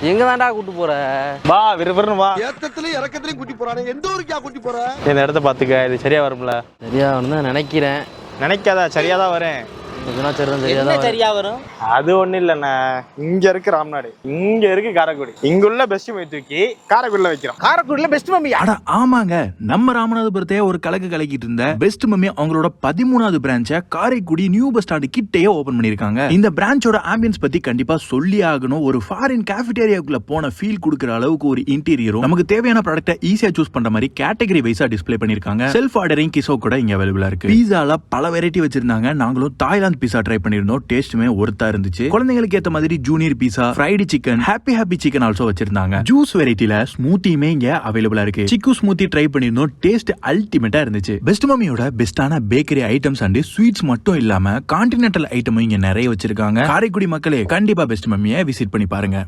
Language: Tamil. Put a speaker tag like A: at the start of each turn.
A: எங்க தான்டா கூட்டு போற?
B: வா விறுவிறுன்னு வா.
C: ஏத்தத்திலயும் இறக்கத்திலயும் கூட்டி போறானே, எந்த ஊருக்கா கூட்டி போற?
B: இந்த இடத்த பாத்துக்க, இது சரியா வரும்ல?
A: சரியா தான் நினைக்கிறேன்.
B: நினைக்காதா, சரியாதான் வரேன்.
A: சரியா வரும்.
B: அது ஒண்ணு இல்லண்ணா, இங்க இருக்கு ராம்நாடு, இங்க இருக்கு காரைக்குடி, இங்குள்ள பெஸ்ட் மம்மி தூக்கி காரைக்குடில வைக்கிறோம்.
A: காரைக்குடில பெஸ்ட் மம்மி.
D: அட ஆமாங்க, நம்ம ராமநாதபுரத்தையே ஒரு கலக்கு கலக்கிட்டு இருந்த பெஸ்ட் மம்மி அவங்களோட 13வது பிரான்ச்சை காரைக்குடி நியூ பஸ் ஸ்டாண்ட் கிட்டேயே ஓபன் பண்ணிருக்காங்க. இந்த பிரான்ச்சோட ஆம்பியன்ஸ் பத்தி கண்டிப்பா சொல்லி ஆகணும். ஒரு ஃபாரின் கேஃபிடேரியாக்குள்ள போன ஃபீல் கொடுக்குற அளவுக்கு ஒரு இன்டீரியரும், நமக்கு தேவையான ப்ராடக்ட்டை ஈஸியா சூஸ் பண்ற மாதிரி கேட்டகரி வைஸா டிஸ்ப்ளே பண்ணிருக்காங்க. செல்ஃப் ஆர்டரிங் கிசோ கூட இங்க அவைலபிளா இருக்கு. பீஸால பல வெரைட்டி வச்சிருந்தாங்க. நாங்களும் தாய்லாந்து பீஸா ட்ரை பண்ணிருந்தோம். டேஸ்ட்டுமே ஒருத்தா இருந்துச்சு. குழந்தைகளுக்கு ஏத்த மாதிரி junior pizza, fried chicken, happy chicken also வச்சிருந்தாங்க. ஜூஸ் வெரைட்டில ஸ்மூத்தியுமே இங்க அவைலபிளா இருக்கு. சிக்கு ஸ்மூத்தி ட்ரை பண்ணிருந்தோம். டேஸ்ட் அல்டிமேட்டா இருந்துச்சு. பெஸ்ட் மம்மியோட பெஸ்டான பேக்கரி ஐட்டம்ஸ் அண்ட் ஸ்வீட்ஸ் மட்டும் இல்லாம கான்டினென்டல் ஐட்டமும் இங்க நிறைய வச்சிருக்காங்க. காரைக்குடி மக்களே கண்டிப்பா பெஸ்ட் மம்மியை விசிட் பண்ணி பாருங்க.